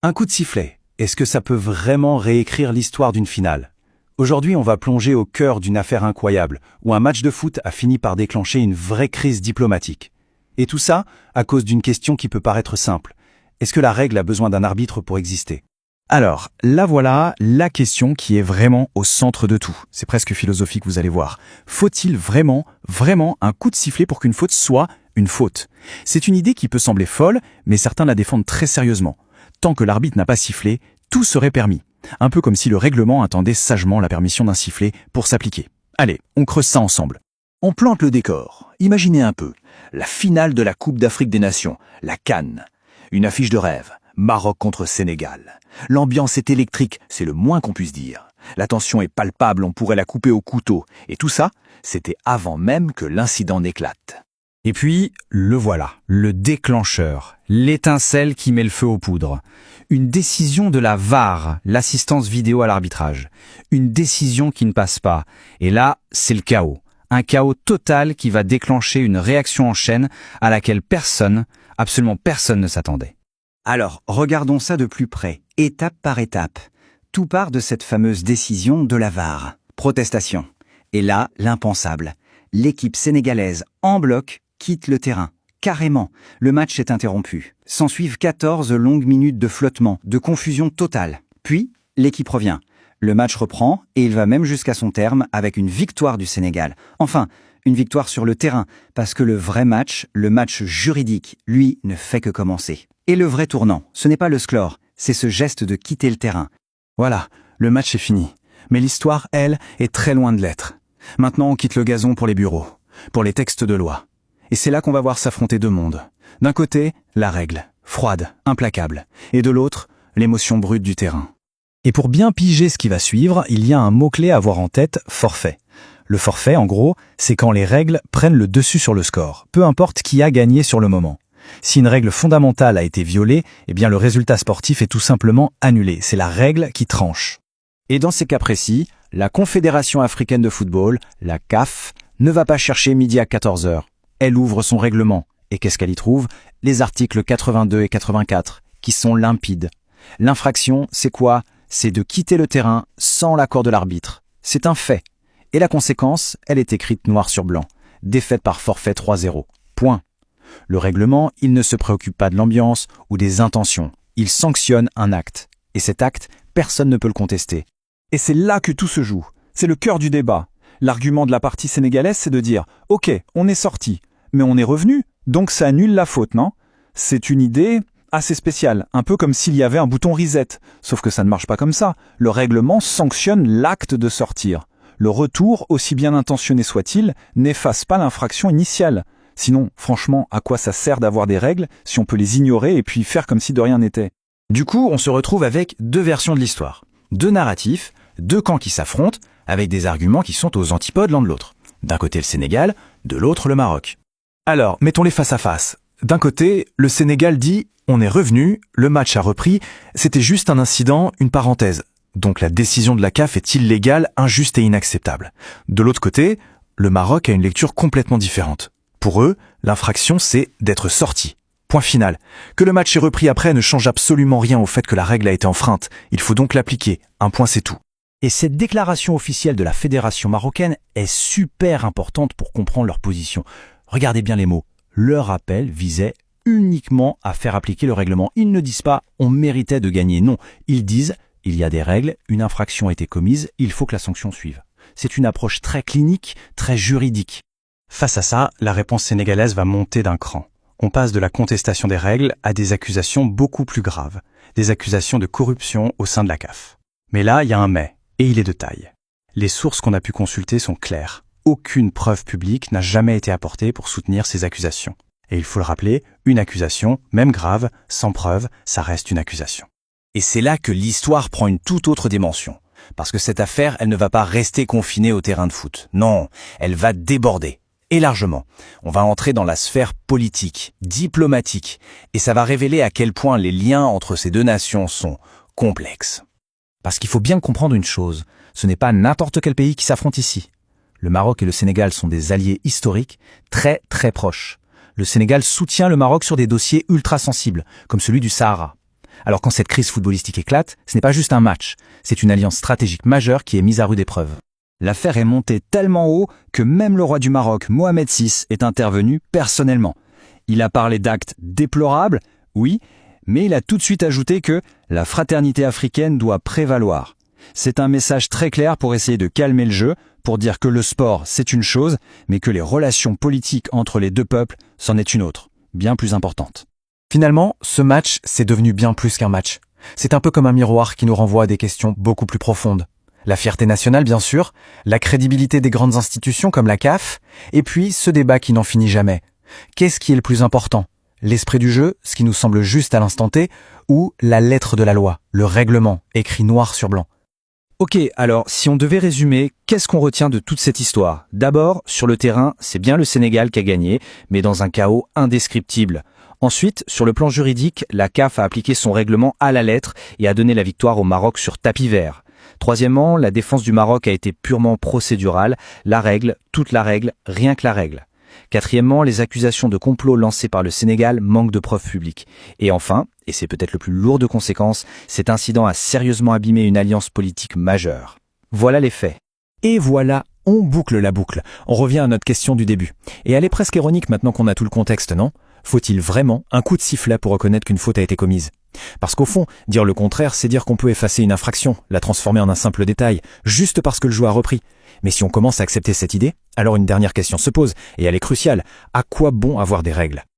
Un coup de sifflet, est-ce que ça peut vraiment réécrire l'histoire d'une finale? Aujourd'hui, on va plonger au cœur d'une affaire incroyable, où un match de foot a fini par déclencher une vraie crise diplomatique. Et tout ça à cause d'une question qui peut paraître simple. Est-ce que la règle a besoin d'un arbitre pour exister? Alors, là voilà la question qui est vraiment au centre de tout. C'est presque philosophique, vous allez voir. Faut-il vraiment un coup de sifflet pour qu'une faute soit une faute? C'est une idée qui peut sembler folle, mais certains la défendent très sérieusement. Tant que l'arbitre n'a pas sifflé, tout serait permis. Un peu comme si le règlement attendait sagement la permission d'un sifflet pour s'appliquer. Allez, on creuse ça ensemble. On plante le décor. Imaginez un peu. La finale de la Coupe d'Afrique des Nations, la CAN. Une affiche de rêve. Maroc contre Sénégal. L'ambiance est électrique, c'est le moins qu'on puisse dire. La tension est palpable, on pourrait la couper au couteau. Et tout ça, c'était avant même que l'incident n'éclate. Et puis, le voilà, le déclencheur, l'étincelle qui met le feu aux poudres. Une décision de la VAR, l'assistance vidéo à l'arbitrage. Une décision qui ne passe pas. Et là, c'est le chaos. Un chaos total qui va déclencher une réaction en chaîne à laquelle personne, absolument personne ne s'attendait. Alors, regardons ça de plus près, étape par étape. Tout part de cette fameuse décision de la VAR. Protestation. Et là, l'impensable. L'équipe sénégalaise, en bloc, quitte le terrain. Carrément, le match est interrompu. S'ensuivent 14 longues minutes de flottement, de confusion totale. Puis, l'équipe revient. Le match reprend et il va même jusqu'à son terme avec une victoire du Sénégal. Enfin, une victoire sur le terrain, parce que le vrai match, le match juridique, lui, ne fait que commencer. Et le vrai tournant, ce n'est pas le score, c'est ce geste de quitter le terrain. Voilà, le match est fini. Mais l'histoire, elle, est très loin de l'être. Maintenant, on quitte le gazon pour les bureaux, pour les textes de loi. Et c'est là qu'on va voir s'affronter deux mondes. D'un côté, la règle, froide, implacable. Et de l'autre, l'émotion brute du terrain. Et pour bien piger ce qui va suivre, il y a un mot-clé à avoir en tête, forfait. Le forfait, en gros, c'est quand les règles prennent le dessus sur le score, peu importe qui a gagné sur le moment. Si une règle fondamentale a été violée, eh bien le résultat sportif est tout simplement annulé. C'est la règle qui tranche. Et dans ces cas précis, la Confédération africaine de football, la CAF, ne va pas chercher midi à 14h. Elle ouvre son règlement. Et qu'est-ce qu'elle y trouve? Les articles 82 et 84, qui sont limpides. L'infraction, c'est quoi? C'est de quitter le terrain sans l'accord de l'arbitre. C'est un fait. Et la conséquence, elle est écrite noir sur blanc. Défaite par forfait 3-0. Point. Le règlement, il ne se préoccupe pas de l'ambiance ou des intentions. Il sanctionne un acte. Et cet acte, personne ne peut le contester. Et c'est là que tout se joue. C'est le cœur du débat. L'argument de la partie sénégalaise, c'est de dire « Ok, on est sorti, mais on est revenu, donc ça annule la faute, non ?» C'est une idée assez spéciale, un peu comme s'il y avait un bouton reset. Sauf que ça ne marche pas comme ça. Le règlement sanctionne l'acte de sortir. Le retour, aussi bien intentionné soit-il, n'efface pas l'infraction initiale. Sinon, franchement, à quoi ça sert d'avoir des règles si on peut les ignorer et puis faire comme si de rien n'était? Du coup, on se retrouve avec deux versions de l'histoire. Deux narratifs, deux camps qui s'affrontent, avec des arguments qui sont aux antipodes l'un de l'autre. D'un côté le Sénégal, de l'autre le Maroc. Alors, mettons-les face à face. D'un côté, le Sénégal dit « On est revenu, le match a repris, c'était juste un incident, une parenthèse. Donc la décision de la CAF est illégale, injuste et inacceptable. » De l'autre côté, le Maroc a une lecture complètement différente. Pour eux, l'infraction, c'est d'être sorti. Point final. Que le match est repris après ne change absolument rien au fait que la règle a été enfreinte. Il faut donc l'appliquer. Un point, c'est tout. Et cette déclaration officielle de la Fédération marocaine est super importante pour comprendre leur position. Regardez bien les mots. Leur appel visait uniquement à faire appliquer le règlement. Ils ne disent pas « on méritait de gagner ». Non, ils disent « il y a des règles, une infraction a été commise, il faut que la sanction suive ». C'est une approche très clinique, très juridique. Face à ça, la réponse sénégalaise va monter d'un cran. On passe de la contestation des règles à des accusations beaucoup plus graves. Des accusations de corruption au sein de la CAF. Mais là, il y a un mais. Et il est de taille. Les sources qu'on a pu consulter sont claires. Aucune preuve publique n'a jamais été apportée pour soutenir ces accusations. Et il faut le rappeler, une accusation, même grave, sans preuve, ça reste une accusation. Et c'est là que l'histoire prend une toute autre dimension. Parce que cette affaire, elle ne va pas rester confinée au terrain de foot. Non, elle va déborder. Et largement. On va entrer dans la sphère politique, diplomatique. Et ça va révéler à quel point les liens entre ces deux nations sont complexes. Parce qu'il faut bien comprendre une chose, ce n'est pas n'importe quel pays qui s'affronte ici. Le Maroc et le Sénégal sont des alliés historiques, très très proches. Le Sénégal soutient le Maroc sur des dossiers ultra sensibles, comme celui du Sahara. Alors quand cette crise footballistique éclate, ce n'est pas juste un match, c'est une alliance stratégique majeure qui est mise à rude épreuve. L'affaire est montée tellement haut que même le roi du Maroc, Mohamed VI, est intervenu personnellement. Il a parlé d'actes déplorables, oui, mais il a tout de suite ajouté que la fraternité africaine doit prévaloir. C'est un message très clair pour essayer de calmer le jeu, pour dire que le sport, c'est une chose, mais que les relations politiques entre les deux peuples, c'en est une autre, bien plus importante. Finalement, ce match, c'est devenu bien plus qu'un match. C'est un peu comme un miroir qui nous renvoie à des questions beaucoup plus profondes. La fierté nationale, bien sûr, la crédibilité des grandes institutions comme la CAF, et puis ce débat qui n'en finit jamais. Qu'est-ce qui est le plus important ? L'esprit du jeu, ce qui nous semble juste à l'instant T, ou la lettre de la loi, le règlement, écrit noir sur blanc ? Ok, alors si on devait résumer, qu'est-ce qu'on retient de toute cette histoire ? D'abord, sur le terrain, c'est bien le Sénégal qui a gagné, mais dans un chaos indescriptible. Ensuite, sur le plan juridique, la CAF a appliqué son règlement à la lettre et a donné la victoire au Maroc sur tapis vert. Troisièmement, la défense du Maroc a été purement procédurale, la règle, toute la règle, rien que la règle. Quatrièmement, les accusations de complot lancées par le Sénégal manquent de preuves publiques. Et enfin, et c'est peut-être le plus lourd de conséquences, cet incident a sérieusement abîmé une alliance politique majeure. Voilà les faits. Et voilà, on boucle la boucle. On revient à notre question du début. Et elle est presque ironique maintenant qu'on a tout le contexte, non ? Faut-il vraiment un coup de sifflet pour reconnaître qu'une faute a été commise ? Parce qu'au fond, dire le contraire, c'est dire qu'on peut effacer une infraction, la transformer en un simple détail, juste parce que le jeu a repris. Mais si on commence à accepter cette idée, alors une dernière question se pose, et elle est cruciale. À quoi bon avoir des règles ?